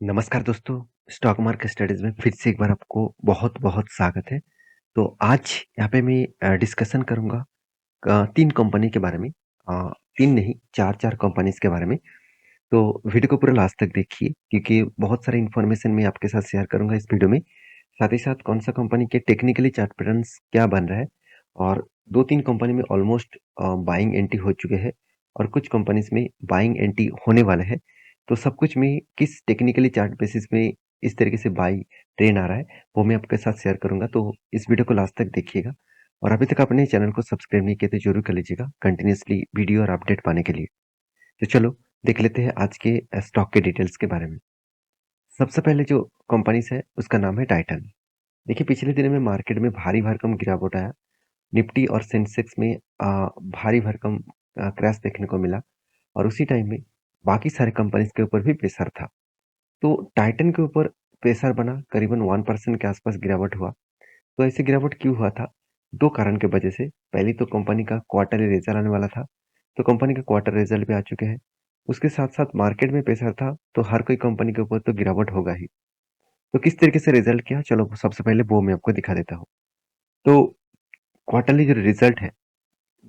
नमस्कार दोस्तों, stock market studies में फिर से एक बार आपको बहुत-बहुत स्वागत है। तो आज यहाँ पे मैं डिस्कशन करूँगा 3 कंपनी के बारे में। 3 नहीं 4-4 कंपनीज़ के बारे में। तो वीडियो को पूरा लास्ट तक देखिए क्योंकि बहुत सारी इन्फॉर्मेशन मैं आपके साथ शेयर करूँगा इस वीडियो में। साथ ही साथ कौन-सा कंपनी के टेक्निकली चार्ट पैटर्न्स क्या बन रहा है और 2-3 कंपनी में ऑलमोस्ट बाइंग एंट्री हो चुके हैं और कुछ कंपनीज़ में बाइंग एंट्री होने वाला है। तो सब कुछ में किस टेक्निकली चार्ट बेसिस में इस तरीके से बाई ट्रेंड आ रहा है, वो मैं आपके साथ शेयर करूँगा। तो इस वीडियो को लास्ट तक देखिएगा और अभी तक आपने चैनल को सब्सक्राइब नहीं किया तो ज़रूर कर लीजिएगा कंटिन्यूअसली वीडियो और अपडेट पाने के लिए। तो चलो देख लेते हैं आज के स्टॉक के डिटेल्स के बारे में। सबसे पहले जो कंपनीज़ है उसका नाम है टाइटन। देखिए पिछले दिनों में मार्केट में भारी भरकम गिरावट आया। निफ्टी और सेंसेक्स में भारी भरकम क्रैश देखने को मिला और उसी टाइम में बाकी सारे कंपनीज के ऊपर भी प्रेशर था। तो टाइटन के ऊपर प्रेशर बना, करीबन 1% के आसपास गिरावट हुआ। तो ऐसी गिरावट क्यों हुआ था? 2 कारण की वजह से। पहली तो कंपनी का क्वार्टरली रिजल्ट आने वाला था, तो कंपनी का क्वार्टर रिजल्ट भी आ चुके हैं। उसके साथ-साथ मार्केट में प्रेशर था, तो हर कोई कंपनी के ऊपर तो गिरावट होगा ही। तो किस तरीके से रिजल्ट किया? चलो सबसे पहले वो मैं आपको दिखा देता हूँ। तो क्वार्टरली जो रिजल्ट है,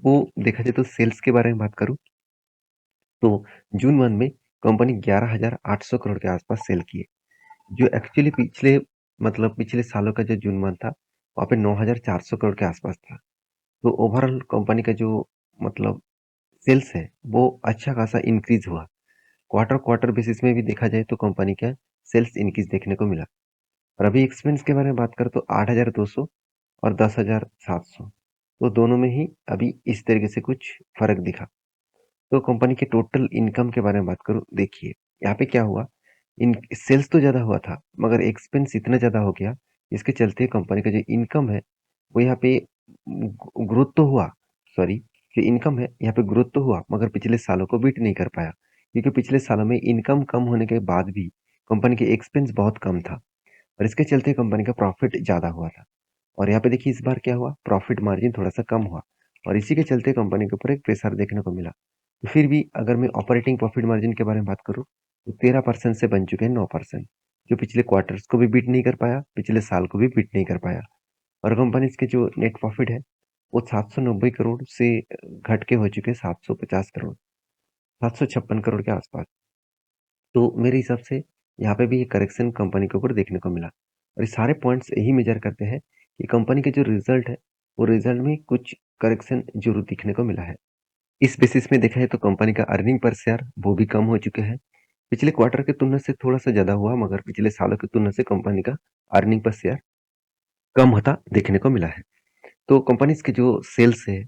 वो देखा जाए तो सेल्स के बारे में बात करूँ, तो जून मंथ में कंपनी 11,800 करोड़ के आसपास सेल की है, जो एक्चुअली पिछले सालों का जो जून मंथ था, वहाँ पे 9,400 करोड़ के आसपास था। तो ओवरऑल कंपनी का जो मतलब सेल्स है, वो अच्छा खासा इंक्रीज हुआ। क्वार्टर क्वार्टर बेसिस में भी देखा जाए तो कंपनी का सेल्स इंक्रीज देखने को मिला। और अभी एक्सपेंस के बारे में बात करें तो 8,200 और 10,700, तो दोनों में ही अभी इस तरीके से कुछ फर्क दिखा। तो कंपनी के टोटल इनकम के बारे में बात करूँ, देखिए यहाँ पे क्या हुआ, इन सेल्स तो ज़्यादा हुआ था मगर एक्सपेंस इतना ज़्यादा हो गया, इसके चलते कंपनी का जो इनकम है वो यहाँ पे ग्रोथ तो हुआ, सॉरी, जो इनकम है यहाँ पे ग्रोथ तो हुआ मगर पिछले सालों को बीट नहीं कर पाया, क्योंकि पिछले सालों में इनकम कम होने के बाद भी कंपनी के एक्सपेंस बहुत कम था और इसके चलते कंपनी का प्रॉफिट ज़्यादा हुआ था। और यहाँ पे देखिए इस बार क्या हुआ, प्रॉफिट मार्जिन थोड़ा सा कम हुआ और इसी के चलते कंपनी के ऊपर एक प्रेशर देखने को मिला। तो फिर भी अगर मैं ऑपरेटिंग प्रॉफिट मार्जिन के बारे में बात करूँ, तो 13% से बन चुके हैं 9%, जो पिछले क्वार्टर्स को भी बीट नहीं कर पाया, पिछले साल को भी बीट नहीं कर पाया। और कंपनीज के जो नेट प्रॉफिट है, वो 790 करोड़ से घट के हो चुके हैं 750 करोड़, 756 करोड़ के आसपास। तो मेरे हिसाब से यहाँ पे भी एक करेक्शन कंपनी के ऊपर देखने को मिला और ये सारे पॉइंट्स यही मेजर करते हैं कि कंपनी के जो रिजल्ट है, वो रिजल्ट में कुछ करेक्शन जरूर दिखने को मिला है। इस बेसिस में देखा जाए तो कंपनी का अर्निंग पर शेयर वो भी कम हो चुके हैं। पिछले क्वार्टर की तुलना से थोड़ा सा ज्यादा हुआ मगर पिछले सालों की तुलना से कंपनी का अर्निंग पर शेयर कम होता देखने को मिला है। तो कंपनीज के जो सेल्स है,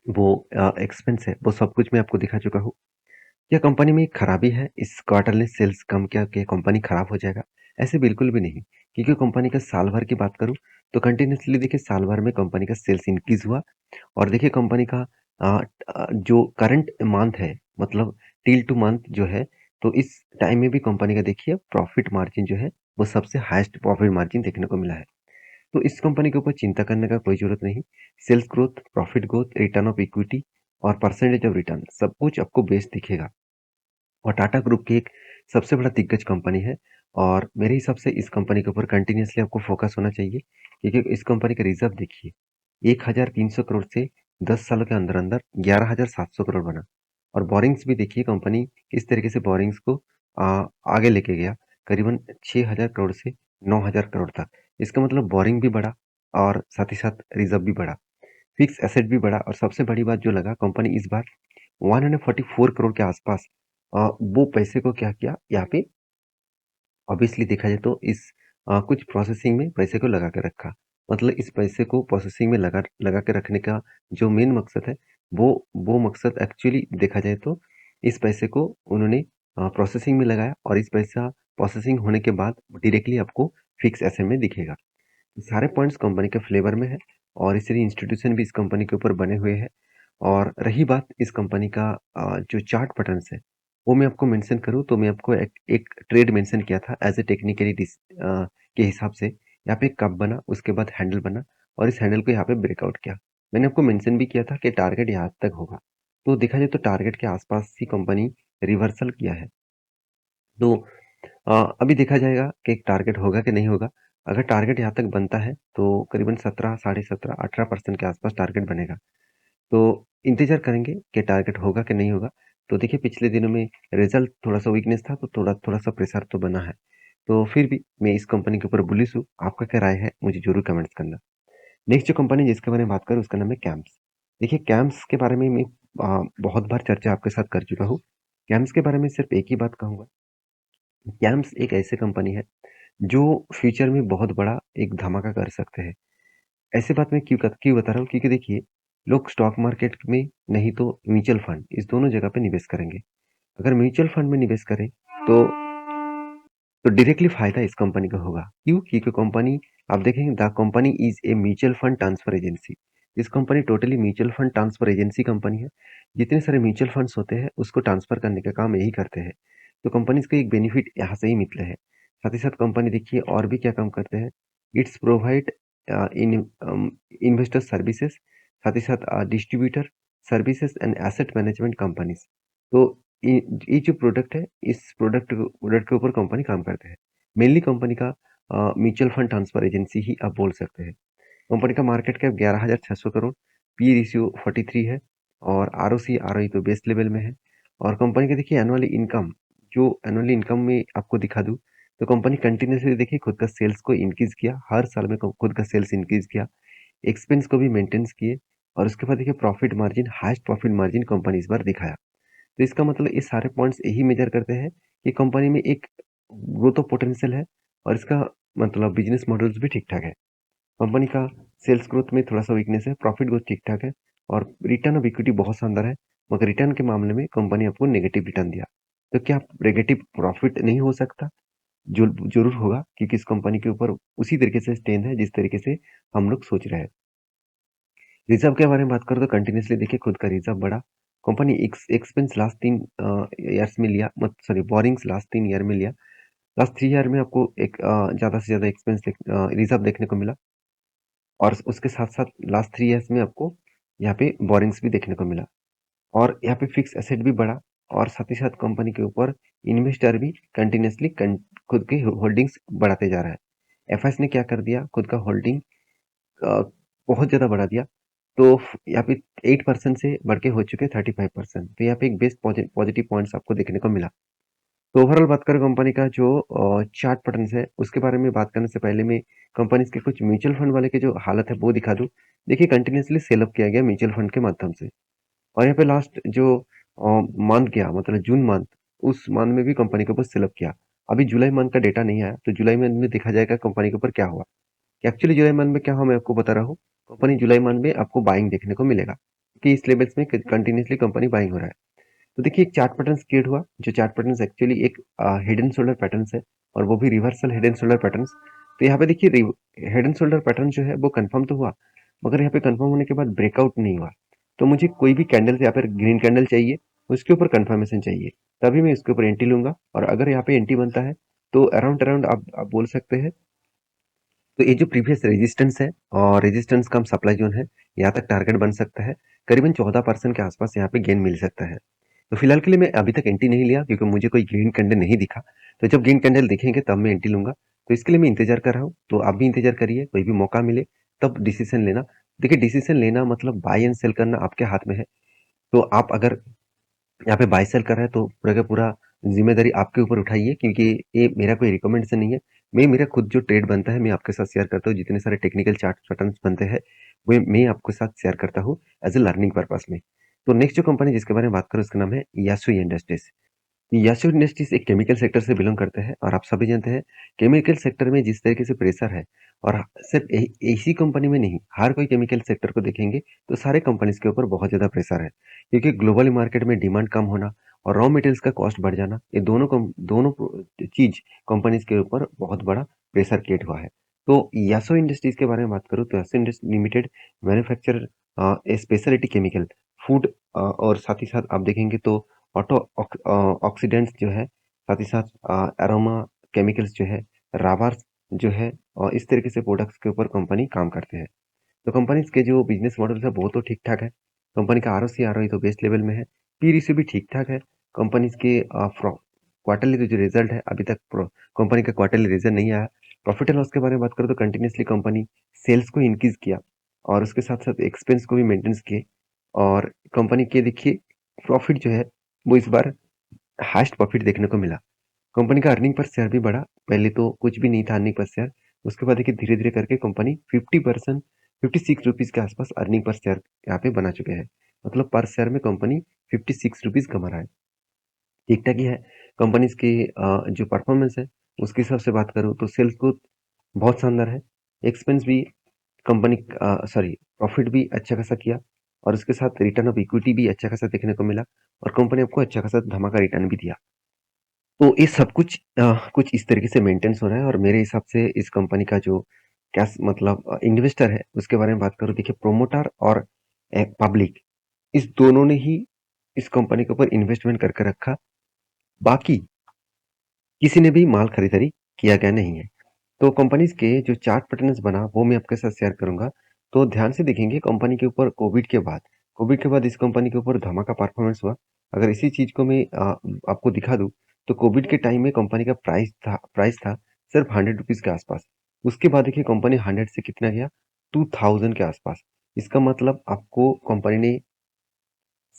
वो एक्सपेंस है, वो सब कुछ मैं आपको दिखा चुका हूँ। क्या कंपनी में खराबी है? इस क्वार्टर में सेल्स कम क्या कि कंपनी खराब हो जाएगा? ऐसे बिल्कुल भी नहीं, क्योंकि कंपनी का साल भर की बात करूँ तो कंटिन्यूअसली देखिए साल भर में कंपनी का सेल्स इंक्रीज हुआ और देखिए कंपनी का जो करंट मंथ है, मतलब टिल टू मंथ जो है, तो इस टाइम में भी कंपनी का देखिए प्रॉफिट मार्जिन जो है, वो सबसे हाईएस्ट प्रॉफिट मार्जिन देखने को मिला है। तो इस कंपनी के ऊपर चिंता करने का कोई जरूरत नहीं। Sales growth, profit growth, return of equity और परसेंटेज ऑफ रिटर्न सब कुछ आपको बेस्ट दिखेगा और टाटा ग्रुप की एक सबसे बड़ा दिग्गज कंपनी है और मेरे हिसाब से इस कंपनी के ऊपर कंटिन्यूअसली आपको फोकस होना चाहिए, क्योंकि इस कंपनी का रिजर्व देखिए 1,300 करोड़ से 10 सालों के अंदर अंदर 11,700 करोड़ बना और बोरिंग्स भी देखिए कंपनी किस तरीके से बोरिंग्स को आगे लेके गया, करीबन 6,000 करोड़ से 9,000 करोड़ तक। इसका मतलब बोरिंग भी बढ़ा और साथ ही साथ रिजर्व भी बढ़ा, फिक्स एसेट भी बढ़ा और सबसे बड़ी बात जो लगा, कंपनी इस बार 144 करोड़ के आसपास वो पैसे को क्या किया यहाँ पे, ऑब्वियसली देखा जाए तो इस कुछ प्रोसेसिंग में पैसे को लगा के रखा। मतलब इस पैसे को प्रोसेसिंग में लगा लगा के रखने का जो मेन मकसद है, वो मकसद एक्चुअली देखा जाए तो इस पैसे को उन्होंने प्रोसेसिंग में लगाया और इस पैसा प्रोसेसिंग होने के बाद डायरेक्टली आपको फिक्स एसेट में दिखेगा। सारे पॉइंट्स कंपनी के फ्लेवर में है और इसलिए इंस्टीट्यूशन भी इस कंपनी के ऊपर बने हुए हैं। और रही बात इस कंपनी का जो चार्ट पैटर्न्स है, वो मैं आपको मेंशन करूँ तो मैं आपको एक ट्रेड मेंशन किया था एज ए टेक्निकली के हिसाब से। यहाँ पे कप बना, उसके बाद हैंडल बना और इस हैंडल को यहाँ पे ब्रेकआउट किया। मैंने आपको मेंशन भी किया था कि टारगेट यहाँ तक होगा। तो देखा जाए तो टारगेट के आसपास ही कंपनी रिवर्सल किया है। तो अभी देखा जाएगा कि एक टारगेट होगा कि नहीं होगा। अगर टारगेट यहाँ तक बनता है तो करीबन 17, साढ़े 17, 18% के आसपास टारगेट बनेगा। तो इंतज़ार करेंगे कि टारगेट होगा कि नहीं होगा। तो देखिए पिछले दिनों में रिज़ल्ट थोड़ा-सा वीकनेस था, तो थोड़ा-सा प्रेशर तो बना है। तो फिर भी मैं इस कंपनी के ऊपर बुलिश हूँ। आपका क्या राय है? मुझे ज़रूर कमेंट्स करना। नेक्स्ट जो कंपनी जिसके बारे में बात करूँ उसका नाम है कैम्स। देखिए कैम्स के बारे में मैं बहुत बार चर्चा आपके साथ कर चुका हूँ। कैम्स के बारे में सिर्फ़ एक ही बात कहूँगा। कैम्स एक ऐसी कंपनी है जो फ्यूचर में बहुत बड़ा एक धमाका कर सकते हैं। ऐसी बात मैं क्यों बता रहा हूँ क्योंकि देखिए लोग स्टॉक मार्केट में नहीं तो म्यूचुअल फंड इस दोनों जगह पे निवेश करेंगे। अगर म्यूचुअल फंड में निवेश करें तो डायरेक्टली फ़ायदा इस कंपनी का होगा। क्यों? क्योंकि कंपनी आप देखेंगे the company is a mutual fund transfer agency. This company totally mutual fund transfer agency company है। जितने सारे म्यूचुअल फंड्स होते हैं उसको ट्रांसफर करने का काम यही करते हैं। तो कंपनीज़ को एक बेनिफिट यहाँ से ही मिलता है। साथ ही साथ कंपनी देखिए और भी क्या काम करते हैं। इट्स प्रोवाइड इन्वेस्टर सर्विसेज़ साथ ही साथ distributor services and asset management companies. तो ये ये जो प्रोडक्ट है इस प्रोडक्ट के ऊपर कंपनी काम करते हैं। मेनली कंपनी का म्यूचुअल फंड ट्रांसफर एजेंसी ही आप बोल सकते हैं। कंपनी का market cap 11,600 crore, P ratio 43 है और आरओसी आरओई तो बेस्ट लेवल में है। और कंपनी का देखिए एनुअली इनकम में आपको दिखा दूँ तो कंपनी कंटिन्यूअसली देखिए खुद का सेल्स को इंक्रीज़ किया, हर साल में खुद का सेल्स इंक्रीज़ किया, एक्सपेंस को भी मेंटेन्स किए और उसके बाद देखिए profit margin highest profit margin company इस बार दिखाया। तो इसका मतलब ये सारे पॉइंट्स यही मेजर करते हैं कि कंपनी में एक ग्रोथ ऑफ पोटेंशियल है और इसका मतलब बिजनेस मॉडल्स भी ठीक-ठाक है। कंपनी का सेल्स ग्रोथ में थोड़ा-सा वीकनेस है, प्रॉफिट ग्रोथ ठीक-ठाक है और रिटर्न ऑफ इक्विटी बहुत शानदार है, मगर रिटर्न के मामले में कंपनी आपको नेगेटिव रिटर्न दिया। तो क्या नेगेटिव प्रॉफिट नहीं हो सकता? जो ज़रूर होगा क्योंकि इस कंपनी के ऊपर उसी तरीके से स्टैंड है जिस तरीके से हम लोग सोच रहे हैं। रिज़र्व के बारे में बात करूँ तो कंटिन्यूअसली देखिए खुद का रिज़र्व बढ़ा। कंपनी एक्सपेंस लास्ट 3 ईयर्स में लिया मत सॉरी बोरिंग्स लास्ट 3 ईयर में लिया। लास्ट 3 ईयर में आपको एक ज़्यादा से ज़्यादा रिज़र्व देखने को मिला और उसके साथ-साथ लास्ट 3 ईयर्स में आपको यहाँ पे बोरिंग्स भी देखने को मिला और यहाँ पे फिक्स एसेट भी बढ़ा और साथ ही साथ कंपनी के ऊपर इन्वेस्टर भी कंटिन्यूअसली खुद की होल्डिंग्स बढ़ाते जा रहा है। एफएस ने क्या कर दिया खुद का होल्डिंग अ, बहुत ज़्यादा बढ़ा दिया। तो यहाँ पे 8% से बढ़ के हो चुके हैं 35%। तो यहाँ पे एक बेस्ट पॉजिटिव पॉइंट्स आपको देखने को मिला। तो ओवरऑल बात करें कंपनी का जो चार्ट पैटर्न्स है, उसके बारे में बात करने से पहले मैं कंपनीज़ के कुछ म्यूचुअल फंड वाले की जो हालत है वो दिखा दूँ। देखिए कंटिन्यूअसली सेल ऑफ किया गया म्यूचुअल फंड के माध्यम से और यहाँ पे लास्ट जो मंथ गया मतलब जून मंथ, उस मंथ में भी कंपनी के ऊपर सेल ऑफ किया। अभी जुलाई मंथ का डेटा नहीं आया, तो जुलाई मंथ में देखा जाएगा कंपनी के ऊपर क्या हुआ। एक्चुअली जुलाई मंथ में क्या हुआ मैं आपको बता रहा हूँ। कंपनी जुलाई मंथ में आपको बाइंग देखने को मिलेगा कि इस लेवल्स में कंटिन्यूअसली कंपनी बाइंग हो रहा है। तो देखिए एक चार्ट पैटर्न क्रिएट हुआ जो चार्ट पैटर्न एक्चुअली एक हेड एंड शोल्डर पैटर्न है और वो भी reversal head and shoulder pattern. तो यहाँ पे देखिए हेड एंड शोल्डर पैटर्न जो है वो कंफर्म तो हुआ मगर यहाँ पे कंफर्म होने के बाद ब्रेकआउट नहीं हुआ। तो मुझे कोई भी कैंडल यहाँ पर ग्रीन कैंडल चाहिए, उसके ऊपर कंफर्मेशन चाहिए, तभी मैं इसके ऊपर एंट्री लूंगा और अगर यहाँ पे एंट्री बनता है तो अराउंड अराउंड आप बोल सकते हैं। तो ये जो प्रीवियस रेजिस्टेंस है और रेजिस्टेंस का सप्लाई जोन है, यहाँ तक टारगेट बन सकता है। करीबन 14% के आसपास यहाँ पे गेन मिल सकता है। तो फिलहाल के लिए मैं अभी तक एंट्री नहीं लिया क्योंकि मुझे कोई ग्रीन कैंडल नहीं दिखा। तो जब ग्रीन कैंडल दिखेंगे तब मैं एंट्री लूंगा। तो इसके लिए मैं इंतजार कर रहा हूँ। तो आप भी इंतजार करिए, कोई भी मौका मिले तब डिसीजन लेना। देखिए डिसीजन लेना मतलब बाय एंड सेल करना आपके हाथ में है। तो आप अगर यहाँ पे बाय सेल कर रहा है तो पूरा का पूरा जिम्मेदारी आपके ऊपर उठाइए क्योंकि ये मेरा कोई रिकमेंडेशन नहीं है। मेरा खुद जो ट्रेड बनता है मैं आपके साथ शेयर करता हूँ। जितने सारे टेक्निकल चार्ट पैटर्न्स बनते हैं वो मैं आपके साथ शेयर करता हूँ एज ए लर्निंग पर्पस में। तो नेक्स्ट जो कंपनी जिसके बारे में बात करूँ उसका नाम है यासुई इंडस्ट्रीज। यासुई इंडस्ट्रीज एक केमिकल सेक्टर से बिलोंग करते हैं और आप सभी जानते हैं केमिकल सेक्टर में जिस तरीके से प्रेशर है और सिर्फ इसी कंपनी में नहीं हर कोई केमिकल सेक्टर को देखेंगे तो सारे कंपनीज के ऊपर बहुत ज़्यादा प्रेशर है क्योंकि ग्लोबल मार्केट में डिमांड कम होना और रॉ मटेरियल्स का कॉस्ट बढ़ जाना ये दोनों चीज कंपनीज के ऊपर बहुत बड़ा प्रेशर क्रिएट हुआ है। तो यासो इंडस्ट्रीज के बारे में बात करूँ तो यासो इंडस्ट्री लिमिटेड मैन्युफैक्चर ए स्पेशलिटी केमिकल फूड और साथ ही साथ आप देखेंगे तो ऑटो ऑक्सीडेंट्स जो है साथ ही साथ एरोमा केमिकल्स जो है राबार्स जो है और इस तरीके से प्रोडक्ट्स के ऊपर कंपनी काम करते हैं। तो कंपनीज के जो बिजनेस मॉडल है वो तो ठीक ठाक है। कंपनी का आरओसी आरओई तो बेस्ट लेवल में है। पी रेशियो भी ठीक ठाक है। कंपनीज के क्वार्टरली जो रिजल्ट है, अभी तक कंपनी का क्वार्टरली रिजल्ट नहीं आया। प्रॉफिट एंड लॉस के बारे में बात करूँ तो कंटिन्यूअसली कंपनी सेल्स को इंक्रीज किया और उसके साथ साथ एक्सपेंस को भी मेंटेन किए और कंपनी के देखिए प्रॉफिट जो है वो इस बार हाईएस्ट प्रॉफिट देखने को मिला। कंपनी का अर्निंग पर शेयर भी बढ़ा। पहले तो कुछ भी नहीं था अर्निंग पर शेयर। उसके बाद देखिए धीरे-धीरे करके कंपनी 50% 56 रुपीज़ के आसपास अर्निंग पर शेयर यहाँ पे बना चुके हैं। मतलब पर शेयर में कंपनी 56 रुपीज़ कमा रहा है। ठीक-ठाक ही है। कंपनीज़ की जो परफॉर्मेंस है उसके हिसाब से बात करूँ तो सेल्स ग्रोथ बहुत शानदार है। एक्सपेंस भी कंपनी सॉरी प्रॉफिट भी अच्छा खासा किया और उसके साथ रिटर्न ऑफ इक्विटी भी अच्छा खासा देखने को मिला और कंपनी आपको अच्छा खासा धमाका रिटर्न भी दिया। तो ये सब कुछ कुछ इस तरीके से मेंटेन्स हो रहा है और मेरे हिसाब से इस कंपनी का जो कैश मतलब इन्वेस्टर है उसके बारे में बात करूँ, देखिए प्रोमोटर और पब्लिक इस दोनों ने ही इस कंपनी के ऊपर इन्वेस्टमेंट करके रखा। बाकी किसी ने भी माल खरीदारी किया गया नहीं है। तो कंपनीज के जो चार्ट पैटर्न्स बना वो मैं आपके साथ शेयर करूंगा। तो ध्यान से देखेंगे कंपनी के ऊपर कोविड के बाद इस कंपनी के ऊपर धमाका परफॉर्मेंस हुआ। अगर इसी चीज को मैं आपको दिखा दूं तो कोविड के टाइम में कंपनी का प्राइस था सिर्फ 100 रुपीज के आसपास। उसके बाद देखिए कंपनी 100 से कितना गया, 2000 के आसपास। इसका मतलब आपको कंपनी ने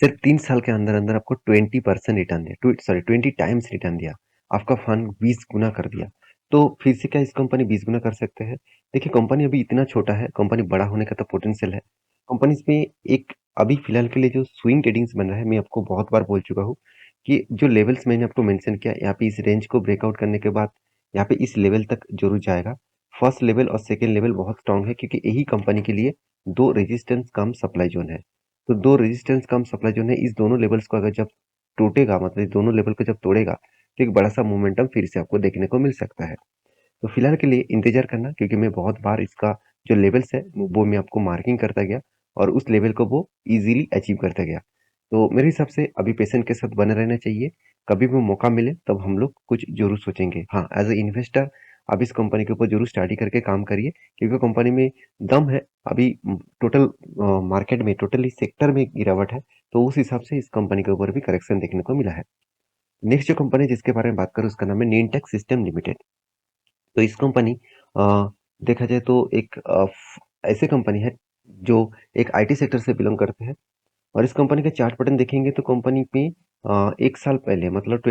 सिर्फ 3 साल के अंदर अंदर आपको 20% रिटर्न दिया, सॉरी 20 टाइम्स रिटर्न दिया। आपका फंड 20 गुना कर दिया। तो फिर से क्या इस कंपनी 20 गुना कर सकते हैं? देखिए कंपनी अभी इतना छोटा है, कंपनी बड़ा होने का तो पोटेंशियल है। कंपनी में एक अभी फिलहाल के लिए जो स्विंग ट्रेडिंग्स बन रहा है, मैं आपको बहुत बार बोल चुका हूँ कि जो लेवल्स मैंने आपको मेंशन किया, यहाँ पे इस रेंज को ब्रेकआउट करने के बाद यहाँ पे इस लेवल तक जरूर जाएगा। फर्स्ट लेवल और सेकेंड लेवल बहुत स्ट्रांग है क्योंकि यही कंपनी के लिए दो रेजिस्टेंस कम सप्लाई जोन है। तो दो रेजिस्टेंस कम सप्लाई जोन है, इस दोनों लेवल्स को अगर जब टूटेगा मतलब इस दोनों लेवल को जब तोड़ेगा तो एक बड़ा सा मोमेंटम फिर से आपको देखने को मिल सकता है। तो फिलहाल के लिए इंतजार करना क्योंकि मैं बहुत बार इसका जो लेवल्स है वो मैं आपको मार्किंग करता गया और उस लेवल को वो इजीली अचीव करता गया। तो मेरे हिसाब से अभी पेशेंट के साथ बने रहना चाहिए। कभी भी मौका मिले तब हम लोग कुछ जरूर सोचेंगे। हाँ, एज ए इन्वेस्टर आप इस कंपनी के ऊपर जरूर स्टडी करके काम करिए क्योंकि कंपनी में दम है। अभी टोटल मार्केट में टोटली सेक्टर में गिरावट है तो उस हिसाब से इस कंपनी के ऊपर भी करेक्शन देखने को मिला है। नेक्स्ट जो कंपनी जिसके बारे में बात करूँ उसका नाम है नीनटेक सिस्टम लिमिटेड। तो इस कंपनी देखा जाए तो एक ऐसे कंपनी है जो एक आईटी सेक्टर से बिलोंग करते हैं और इस कंपनी का चार्ट पैटर्न देखेंगे तो कंपनी में 1 साल पहले मतलब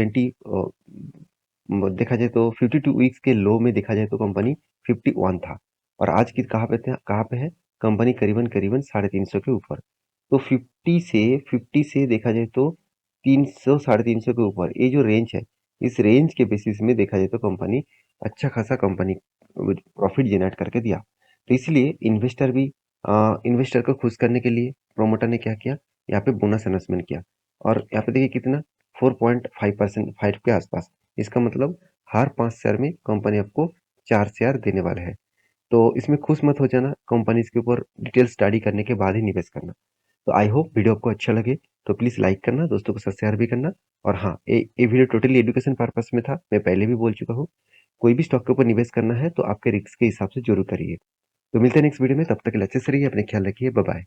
देखा जाए तो 52 वीक्स के लो में देखा जाए तो कंपनी 51 था और आज की कहाँ पे है कंपनी करीबन करीबन 350 के ऊपर। तो 50 से देखा जाए तो 300 350 के ऊपर ये जो रेंज है, इस रेंज के बेसिस में देखा जाए तो कंपनी अच्छा खासा कंपनी प्रॉफिट जनरेट करके दिया। तो इसलिए इन्वेस्टर को खुश करने के लिए प्रोमोटर ने क्या किया, यहाँ पे बोनस अनाउंसमेंट किया और यहाँ पे देखिए कितना 4.5% 5 के आसपास। इसका मतलब हर 5 शेयर में कंपनी आपको 4 शेयर देने वाला है। तो इसमें खुश मत हो जाना, कंपनीज के ऊपर डिटेल स्टडी करने के बाद ही निवेश करना। तो आई होप वीडियो आपको अच्छा लगे तो प्लीज़ लाइक करना, दोस्तों के साथ शेयर भी करना और हाँ, ये वीडियो टोटली एजुकेशन पर्पस में था। मैं पहले भी बोल चुका हूँ। कोई भी स्टॉक के ऊपर निवेश करना है तो आपके रिस्क के हिसाब से ज़रूर करिए। तो मिलते हैं नेक्स्ट वीडियो में, तब तक के लिए अच्छे से रहिए, अपने ख्याल रखिए, बाय बाय।